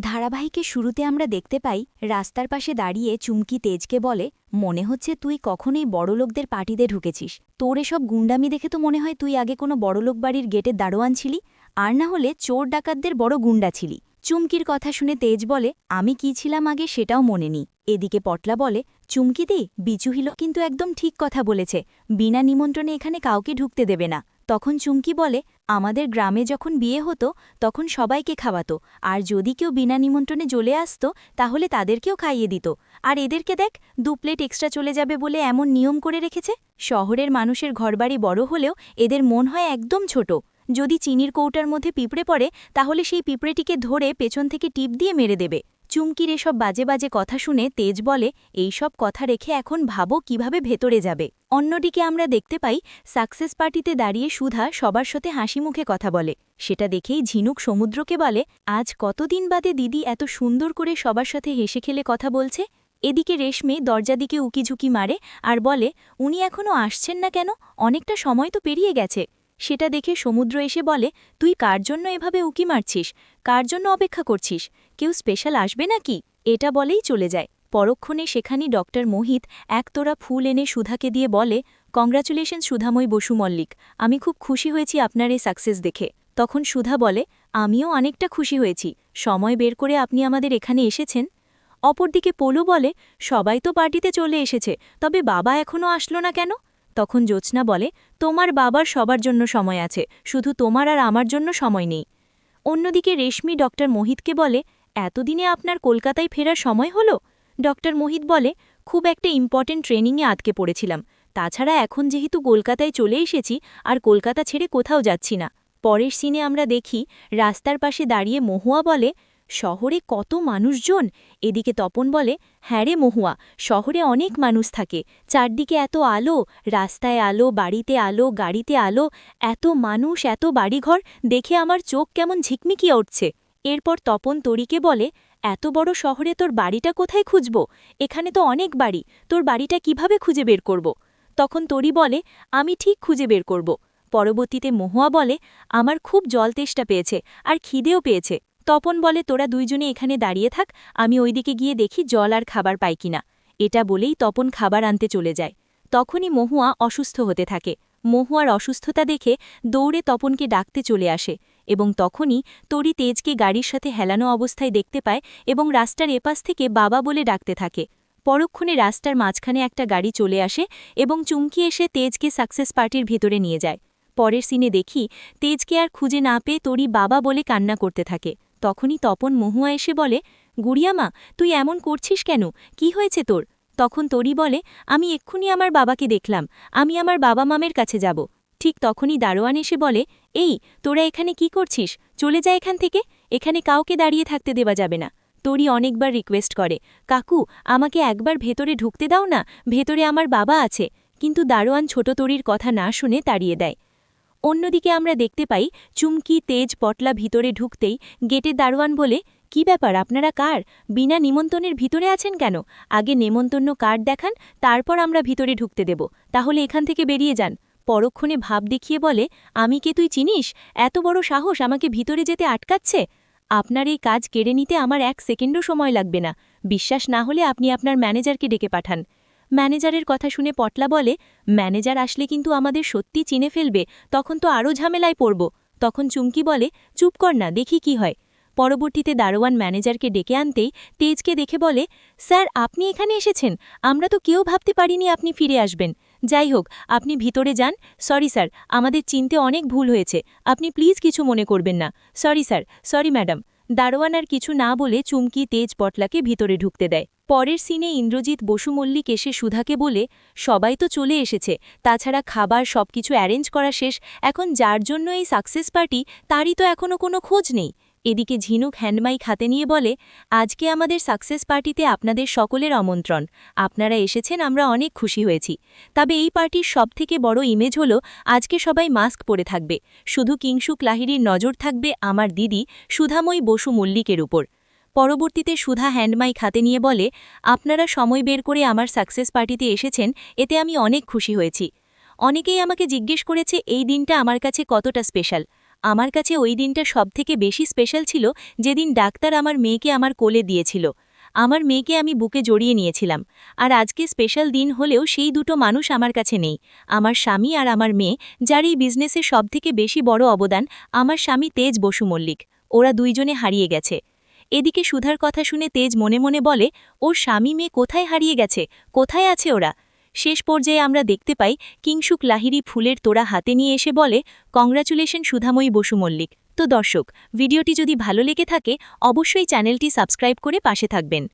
ধারাবাহিকের শুরুতে আমরা দেখতে পাই রাস্তার পাশে দাঁড়িয়ে চুমকি তেজকে বলে, মনে হচ্ছে তুই কখনোই বড়লোকদের পার্টিতে ঢুকেছিস। তোর এসব গুন্ডামি দেখে তো মনে হয় তুই আগে কোনো বড়লোক বাড়ির গেটের দারোয়ান ছিলি, আর না হলে চোর ডাকাতদের বড় গুন্ডা ছিলি। চুমকির কথা শুনে তেজ বলে, আমি কি ছিলাম আগে সেটাও মনে নি। এদিকে পটলা বলে, চুমকিদি বিচুহিল কিন্তু একদম ঠিক কথা বলেছে, বিনা নিমন্ত্রণে এখানে কাউকে ঢুকতে দেবে না। তখন চুমকি বলে, আমাদের গ্রামে যখন বিয়ে হতো তখন সবাইকে খাওয়াতো, আর যদি কেউ বিনা নিমন্ত্রণে চলে আসতো তাহলে তাদেরকেও খাইয়ে দিত। আর এদেরকে দেখ, 2 প্লেট এক্সট্রা চলে যাবে বলে এমন নিয়ম করে রেখেছে। শহরের মানুষের ঘরবাড়ি বড় হলেও এদের মন হয় একদম ছোট। যদি চিনির কৌটার মধ্যে পিঁপড়ে পড়ে তাহলে সেই পিঁপড়েটিকে ধরে পেছন থেকে টিপ দিয়ে মেরে দেবে। চুমকির এসব বাজে বাজে কথা শুনে তেজ বলে, এই সব কথা রেখে এখন ভাবো কিভাবে ভেতরে যাবে। অন্যদিকে আমরা দেখতে পাই সাকসেস পার্টিতে দাঁড়িয়ে সুধা সবার সাথে হাসি মুখে কথা বলে। সেটা দেখেই ঝিনুক সমুদ্রকে বলে, আজ কতদিন বাদে দিদি এত সুন্দর করে সবার সাথে হেসে খেলে কথা বলছে। এদিকে রেশমে দরজা দিকে উকিঝুঁকি মারে আর বলে, উনি এখনও আসছেন না কেন, অনেকটা সময় তো পেরিয়ে গেছে। সেটা দেখে সমুদ্র এসে বলে, তুই কার জন্য এভাবে উকি মারছিস, কার জন্য অপেক্ষা করছিস, কেউ স্পেশাল আসবে নাকি? এটা বলেই চলে যায়। পরক্ষণে সেখানে ডক্টর মোহিত একতোড়া ফুল এনে সুধাকে দিয়ে বলে, কংগ্রাচুলেশন সুধাময় বসু মল্লিক, আমি খুব খুশি হয়েছি আপনার এই সাকসেস দেখে। তখন সুধা বলে, আমিও অনেকটা খুশি হয়েছি, সময় বের করে আপনি আমাদের এখানে এসেছেন। অপরদিকে পলু বলে, সবাই তো পার্টিতে চলে এসেছে, তবে বাবা এখনও আসলো না কেন? তখন জ্যোৎস্না বলে, তোমার বাবার সবার জন্য সময় আছে, শুধু তোমার আর আমার জন্য সময় নেই। অন্যদিকে রেশমি ডক্টর মোহিতকে বলে, এতদিনে আপনার কলকাতায় ফেরার সময় হলো? ডক্টর মোহিত বলে, খুব একটা ইম্পর্টেন্ট ট্রেনিংয়ে আটকে পড়েছিলাম, তাছাড়া এখন যেহেতু কলকাতায় চলে এসেছি আর কলকাতা ছেড়ে কোথাও যাচ্ছি না। পরের সিনে আমরা দেখি রাস্তার পাশে দাঁড়িয়ে মহুয়া বলে, শহরে কত মানুষজন। এদিকে তপন বলে, হ্যাঁ রে মহুয়া, শহরে অনেক মানুষ থাকে, চারদিকে এত আলো, রাস্তায় আলো, বাড়িতে আলো, গাড়িতে আলো, এত মানুষ, এত বাড়িঘর, দেখে আমার চোখ কেমন ঝিকমিকিয়ে উঠছে। এরপর তপন তরিকে বলে, এত বড় শহরে তোর বাড়িটা কোথায় খুঁজব, এখানে তো অনেক বাড়ি, তোর বাড়িটা কিভাবে খুঁজে বের করব? তখন তরি বলে, আমি ঠিক খুঁজে বের করব। পরবর্তীতে মহুয়া বলে, আমার খুব জল তেষ্টা পেয়েছে আর খিদেও পেয়েছে। তপন বলে, তোরা দুইজনে এখানে দাঁড়িয়ে থাক, আমি ওইদিকে গিয়ে দেখি জল আর খাবার পাই কিনা। এটা বলেই তপন খাবার আনতে চলে যায়। তখনই মহুয়া অসুস্থ হতে থাকে। মহুয়ার অসুস্থতা দেখে দৌড়ে তপনকে ডাকতে চলে আসে, এবং তখনই তরি তেজকে গাড়ির সাথে হেলানো অবস্থায় দেখতে পায় এবং রাস্তার এপাশ থেকে বাবা বলে ডাকতে থাকে। পরক্ষণে রাস্তার মাঝখানে একটা গাড়ি চলে আসে এবং চুমকি এসে তেজকে সাকসেস পার্টির ভিতরে নিয়ে যায়। পরের সিনে দেখি তেজকে আর খুঁজে না পেয়ে তরি বাবা বলে কান্না করতে থাকে। তখনই তপন মহুয়া এসে বলে, গুড়িয়ামা, তুই এমন করছিস কেন, কি হয়েছে তোর? তখন তরি বলে, আমি এক্ষুনি আমার বাবাকে দেখলাম, আমি আমার বাবা মামের কাছে যাব। ঠিক তখনই দারোয়ান এসে বলে, এই তোরা এখানে কি করছিস, চলে যা এখান থেকে, এখানে কাউকে দাঁড়িয়ে থাকতে দেওয়া যাবে না। তরি অনেকবার রিকোয়েস্ট করে, কাকু আমাকে একবার ভেতরে ঢুকতে দাও না, ভেতরে আমার বাবা আছে। কিন্তু দারোয়ান ছোট তরির কথা না শুনে তাড়িয়ে দেয়। অন্যদিকে আমরা দেখতে পাই চুমকি তেজ পটলা ভিতরে ঢুকতেই গেটে দারোয়ান বলে, কি ব্যাপার, আপনারা কার, বিনা নিমন্ত্রণের ভিতরে আছেন কেন? আগে নেমন্তন্ন কার্ড দেখান, তারপর আমরা ভিতরে ঢুকতে দেব, তাহলে এখান থেকে বেরিয়ে যান। পরক্ষণে ভাব দেখিয়ে বলে, আমি কে তুই চিনিস, এত বড় সাহস আমাকে ভিতরে যেতে আটকাচ্ছে? আপনার এই কাজ কেড়ে নিতে আমার 1 সেকেন্ডও সময় লাগবে না, বিশ্বাস না হলে আপনি আপনার ম্যানেজারকে ডেকে পাঠান। ম্যানেজারের কথা শুনে পটলা বলে, ম্যানেজার আসলে কিন্তু আমাদের সত্যি চিনে ফেলবে, তখন তো আরও ঝামেলায় পড়ব। তখন চুমকি বলে, চুপ কর না, দেখি কি হয়। পরবর্তীতে দারোয়ান ম্যানেজারকে ডেকে আনতেই তেজকে দেখে বলে, স্যার আপনি এখানে এসেছেন, আমরা তো কেউ ভাবতে পারিনি আপনি ফিরে আসবেন। যাই হোক, আপনি ভিতরে যান। সরি স্যার, আমাদের চিনতে অনেক ভুল হয়েছে, আপনি প্লিজ কিছু মনে করবেন না। Sorry sir, sorry madam. দারোয়ান আর কিছু না বলে চুমকি তেজ পটলাকে ভিতরে ঢুকতে দেয়। পরের সিনে ইন্দ্রজিৎ বসু মল্লিক এসে সুধাকে বলে, সবাই তো চলে এসেছে, তাছাড়া খাবার সবকিছু অ্যারেঞ্জ করা শেষ, এখন যার জন্য এই সাকসেস পার্টি তারই তো এখনও কোনো খোঁজ নেই। এদিকে ঝিনুক হ্যান্ডমাইক হাতে নিয়ে বলে, আজকে আমাদের সাকসেস পার্টিতে আপনাদের সকলের আমন্ত্রণ, আপনারা এসেছেন, আমরা অনেক খুশি হয়েছি। তবে এই পার্টির সবথেকে বড় ইমেজ হলো আজকে সবাই মাস্ক পরে থাকবে, শুধু কিংশুক লাহিড়ীর নজর থাকবে আমার দিদি সুধাময়ী বসু মল্লিকের উপর। পরবর্তীতে সুধা হ্যান্ডমাইক হাতে নিয়ে বলে, আপনারা সময় বের করে আমার সাকসেস পার্টিতে এসেছেন, এতে আমি অনেক খুশি হয়েছি। অনেকেই আমাকে জিজ্ঞেস করেছে এই দিনটা আমার কাছে কতটা স্পেশাল। আমার কাছে ওই দিনটা সবথেকে বেশি স্পেশাল ছিল যেদিন ডাক্তার আমার মেয়েকে আমার কোলে দিয়েছিল। আমার মেয়েকে আমি বুকে জড়িয়ে নিয়েছিলাম। আর আজকে স্পেশাল দিন হলেও সেই দুটো মানুষ আমার কাছে নেই। আমার স্বামী আর আমার মেয়ে, যার এই বিজনেসে সবথেকে বেশি বড় অবদান, আমার স্বামী তেজ বসু মল্লিক। ওরা দুইজনে হারিয়ে গেছে। এদিকে সুধার কথা শুনে তেজ মনে মনে বলে, ওর স্বামী মেয়ে কোথায় হারিয়ে গেছে, কোথায় আছে ওরা? শেষ পর্যায়ে আমরা দেখতে পাই কিংসুক লাহিড়ী ফুলের তোড়া হাতে নিয়ে এসে বলে, কংগ্রাচুলেশন সুধাময়ী বসু মল্লিক। তো দর্শক, ভিডিওটি যদি ভালো লেগে থাকে অবশ্যই চ্যানেলটি সাবস্ক্রাইব করে পাশে থাকবেন।